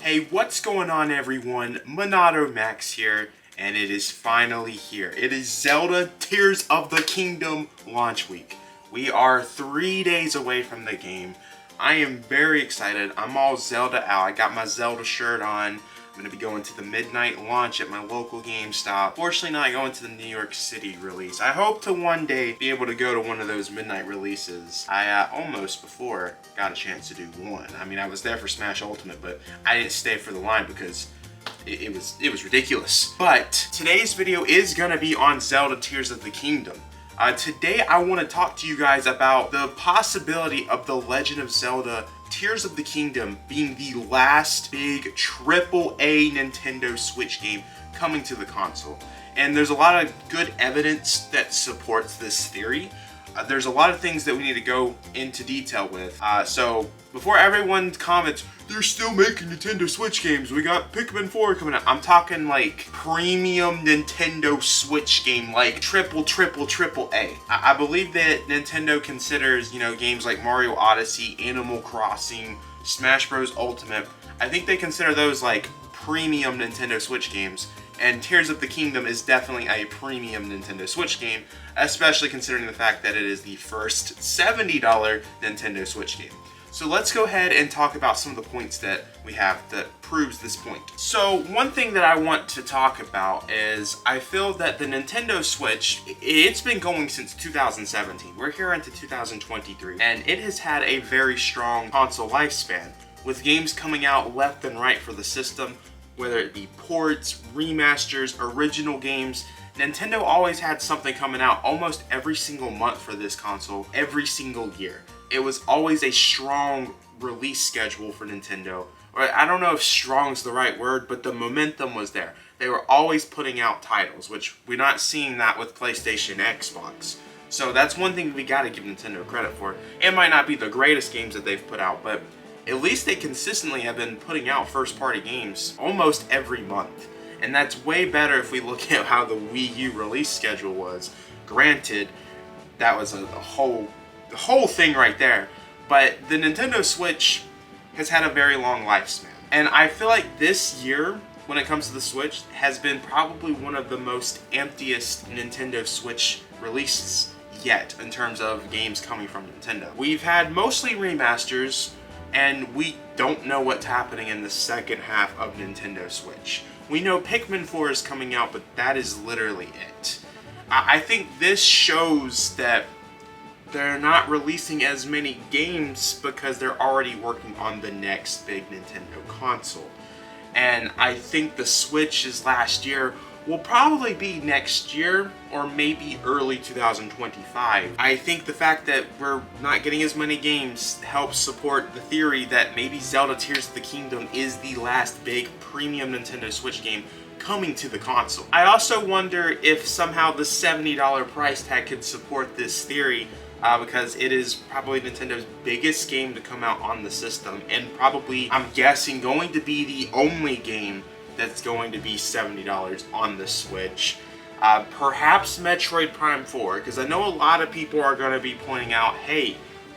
Hey, what's going on everyone? MONADO Max here, and it is finally here. It is Zelda Tears of the Kingdom launch week. We are 3 days away from the game. I am very excited. I'm all Zelda out. I got my Zelda shirt on. I'm going to be going to the midnight launch at my local GameStop. Fortunately not going to the New York City release. I hope to one day be able to go to one of those midnight releases. I almost before got a chance to do one. I mean, I was there for Smash Ultimate, but I didn't stay for the line because it was ridiculous. But today's video is going to be on Zelda Tears of the Kingdom. Today I want to talk to you guys about the possibility of The Legend of Zelda Tears of the Kingdom being the last big AAA Nintendo Switch game coming to the console. And there's a lot of good evidence that supports this theory. There's a lot of things that we need to go into detail with. So before everyone comments, they're still making Nintendo Switch games. We got Pikmin 4 coming out. I'm talking like premium Nintendo Switch game, like triple A. I believe that Nintendo considers, games like Mario Odyssey, Animal Crossing, Smash Bros. Ultimate. I think they consider those like premium Nintendo Switch games. And Tears of the Kingdom is definitely a premium Nintendo Switch game, especially considering the fact that it is the first $70 Nintendo Switch game. So let's go ahead and talk about some of the points that we have that proves this point. So one thing that I want to talk about is I feel that the Nintendo Switch, it's been going since 2017. We're here into 2023, and it has had a very strong console lifespan, with games coming out left and right for the system. Whether it be ports, remasters, original games, Nintendo always had something coming out almost every single month for this console, every single year. It was always a strong release schedule for Nintendo. Or I don't know if strong is the right word, but the momentum was there. They were always putting out titles, which we're not seeing that with PlayStation, Xbox. So that's one thing we gotta give Nintendo credit for. It might not be the greatest games that they've put out, but at least they consistently have been putting out first-party games almost every month. And that's way better if we look at how the Wii U release schedule was. Granted, that was a whole thing right there. But the Nintendo Switch has had a very long lifespan. And I feel like this year, when it comes to the Switch, has been probably one of the most emptiest Nintendo Switch releases yet in terms of games coming from Nintendo. We've had mostly remasters, and we don't know what's happening in the second half of Nintendo Switch. We know Pikmin 4 is coming out, but that is literally it. I think this shows that they're not releasing as many games because they're already working on the next big Nintendo console. And I think the Switch's last year will probably be next year or maybe early 2025. I think the fact that we're not getting as many games helps support the theory that maybe Zelda Tears of the Kingdom is the last big premium Nintendo Switch game coming to the console. I also wonder if somehow the $70 price tag could support this theory, because it is probably Nintendo's biggest game to come out on the system, and probably, I'm guessing, going to be the only game that's going to be $70 on the Switch. Perhaps Metroid Prime 4, because I know a lot of people are going to be pointing out, hey,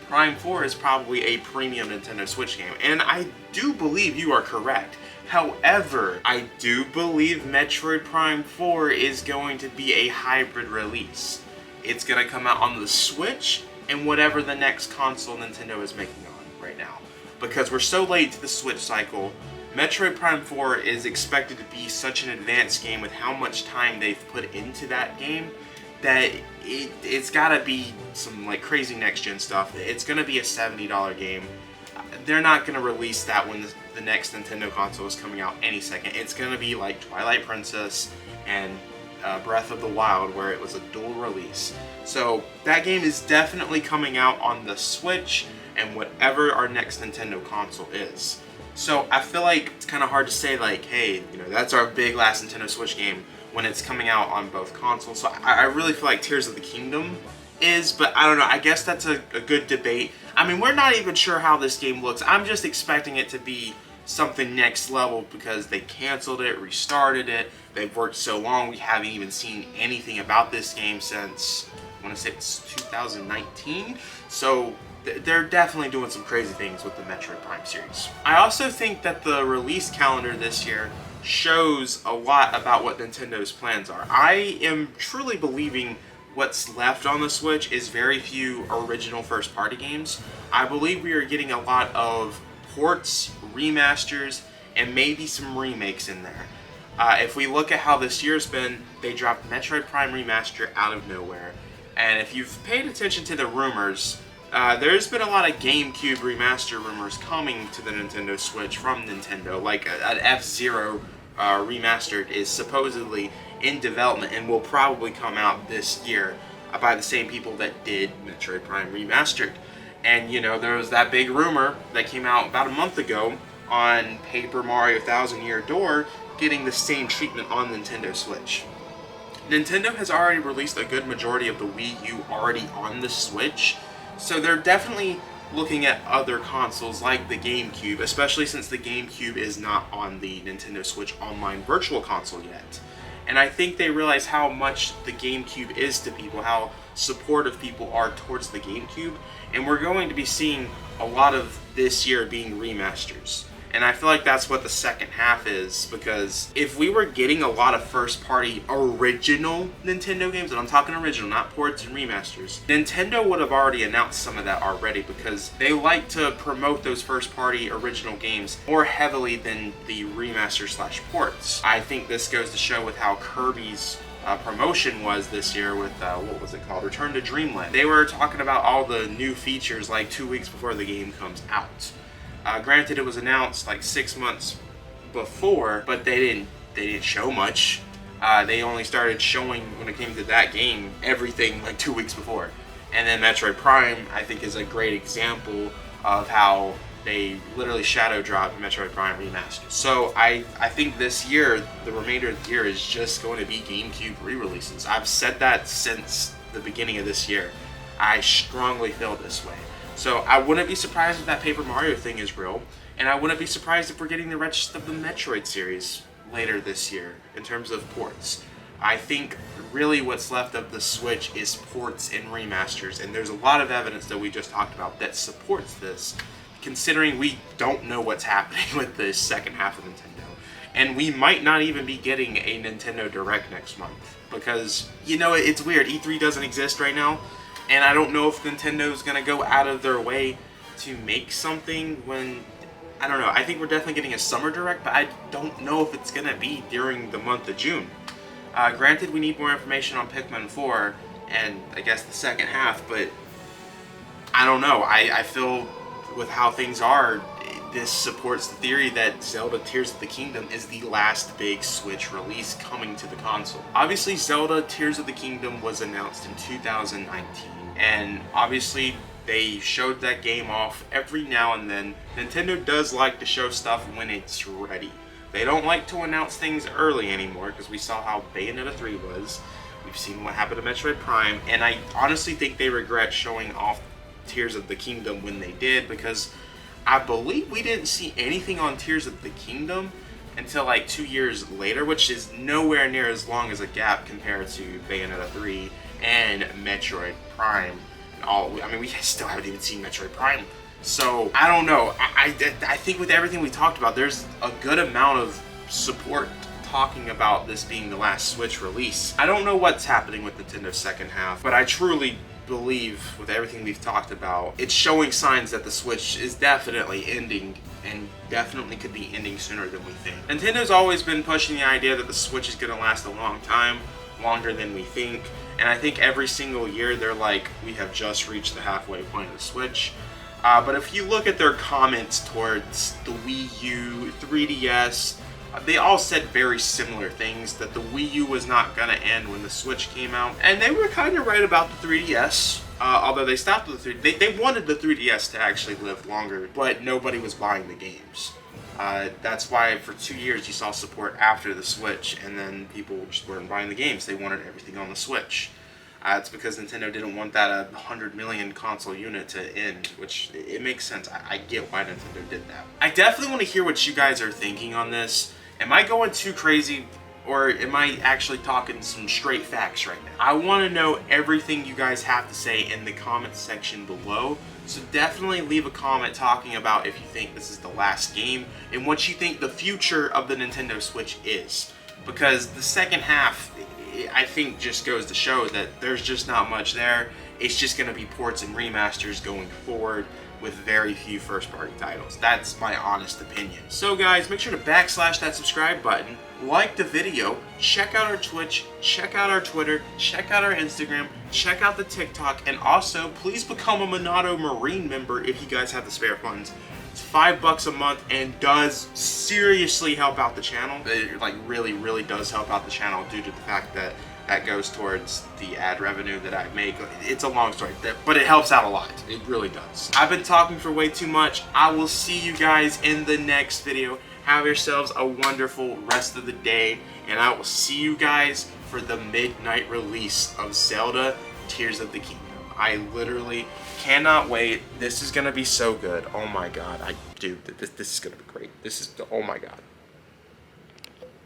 Prime 4 is probably a premium Nintendo Switch game, and I do believe you are correct. However, I do believe Metroid Prime 4 is going to be a hybrid release. It's going to come out on the Switch and whatever the next console Nintendo is making on right now. Because we're so late to the Switch cycle, Metroid Prime 4 is expected to be such an advanced game with how much time they've put into that game that it's gotta be some like crazy next-gen stuff. It's gonna be a $70 game. They're not gonna release that when the next Nintendo console is coming out any second. It's gonna be like Twilight Princess and Breath of the Wild, where it was a dual release. So that game is definitely coming out on the Switch and whatever our next Nintendo console is. So I feel like it's kind of hard to say like, hey, that's our big last Nintendo Switch game when it's coming out on both consoles. So I really feel like Tears of the Kingdom is, but I don't know, I guess that's a good debate. I mean, we're not even sure how this game looks. I'm just expecting it to be something next level because they canceled it, restarted it. They've worked so long, we haven't even seen anything about this game since I want to say it's 2019. So they're definitely doing some crazy things with the Metroid Prime series. I also think that the release calendar this year shows a lot about what Nintendo's plans are. I am truly believing what's left on the Switch is very few original first-party games. I believe we are getting a lot of ports, remasters, and maybe some remakes in there. If we look at how this year's been, they dropped Metroid Prime Remaster out of nowhere. And if you've paid attention to the rumors, there's been a lot of GameCube remaster rumors coming to the Nintendo Switch from Nintendo. Like an F-Zero remastered is supposedly in development and will probably come out this year by the same people that did Metroid Prime Remastered. And you know, there was that big rumor that came out about a month ago on Paper Mario Thousand Year Door getting the same treatment on Nintendo Switch. Nintendo has already released a good majority of the Wii U already on the Switch, so they're definitely looking at other consoles like the GameCube, especially since the GameCube is not on the Nintendo Switch Online Virtual Console yet. And I think they realize how much the GameCube is to people, how supportive people are towards the GameCube, and we're going to be seeing a lot of this year being remasters. And I feel like that's what the second half is, because if we were getting a lot of first-party original Nintendo games, and I'm talking original, not ports and remasters, Nintendo would have already announced some of that already, because they like to promote those first-party original games more heavily than the remaster/ports. I think this goes to show with how Kirby's promotion was this year with, what was it called? Return to Dreamland. They were talking about all the new features like 2 weeks before the game comes out. Granted, it was announced like 6 months before, but they didn't show much. They only started showing, when it came to that game, everything like 2 weeks before. And then Metroid Prime, I think, is a great example of how they literally shadow dropped Metroid Prime Remastered. So I think this year, the remainder of the year, is just going to be GameCube re-releases. I've said that since the beginning of this year. I strongly feel this way. So I wouldn't be surprised if that Paper Mario thing is real, and I wouldn't be surprised if we're getting the rest of the Metroid series later this year in terms of ports. I think really what's left of the Switch is ports and remasters, and there's a lot of evidence that we just talked about that supports this, considering we don't know what's happening with the second half of Nintendo. And we might not even be getting a Nintendo Direct next month, because, you know, it's weird, E3 doesn't exist right now. And I don't know if Nintendo's going to go out of their way to make something when, I don't know, I think we're definitely getting a Summer Direct, but I don't know if it's going to be during the month of June. Granted, we need more information on Pikmin 4 and I guess the second half, but I don't know. I feel with how things are, this supports the theory that Zelda Tears of the Kingdom is the last big Switch release coming to the console. Obviously, Zelda Tears of the Kingdom was announced in 2019, and obviously they showed that game off every now and then. Nintendo does like to show stuff when it's ready. They don't like to announce things early anymore, because we saw how Bayonetta 3 was. We've seen what happened to Metroid Prime, and I honestly think they regret showing off Tears of the Kingdom when they did, because I believe we didn't see anything on Tears of the Kingdom until like 2 years later, which is nowhere near as long as a gap compared to Bayonetta 3 and Metroid Prime. I mean, we still haven't even seen Metroid Prime. So, I don't know. I think with everything we talked about, there's a good amount of support talking about this being the last Switch release. I don't know what's happening with Nintendo's second half, but I truly believe with everything we've talked about, it's showing signs that the Switch is definitely ending, and definitely could be ending sooner than we think. Nintendo's always been pushing the idea that the Switch is going to last a long time, longer than we think, and I think every single year they're like, we have just reached the halfway point of the Switch. But if you look at their comments towards the Wii U, 3DS, they all said very similar things, that the Wii U was not going to end when the Switch came out. And they were kind of right about the 3DS, although they stopped with the 3DS. They wanted the 3DS to actually live longer, but nobody was buying the games. That's why for 2 years you saw support after the Switch, and then people just weren't buying the games. They wanted everything on the Switch. It's because Nintendo didn't want that 100 million console unit to end, which it makes sense. I get why Nintendo did that. I definitely want to hear what you guys are thinking on this. Am I going too crazy, or am I actually talking some straight facts right now? I want to know everything you guys have to say in the comment section below. So definitely leave a comment talking about if you think this is the last game and what you think the future of the Nintendo Switch is. Because the second half, I think, just goes to show that there's just not much there. It's just going to be ports and remasters going forward with very few first-party titles. That's my honest opinion. So guys, make sure to backslash that subscribe button, like the video, check out our Twitch, check out our Twitter, check out our Instagram, check out the TikTok, and also please become a MONADO Marine member if you guys have the spare funds. It's $5 a month and does seriously help out the channel. It like really does help out the channel due to the fact that that goes towards the ad revenue that I make. It's a long story, but it helps out a lot. It really does. I've been talking for way too much. I will see you guys in the next video. Have yourselves a wonderful rest of the day, and I will see you guys for the midnight release of Zelda Tears of the Kingdom. I literally cannot wait. This is gonna be so good. Oh my god. Dude, this is gonna be great. Oh my god.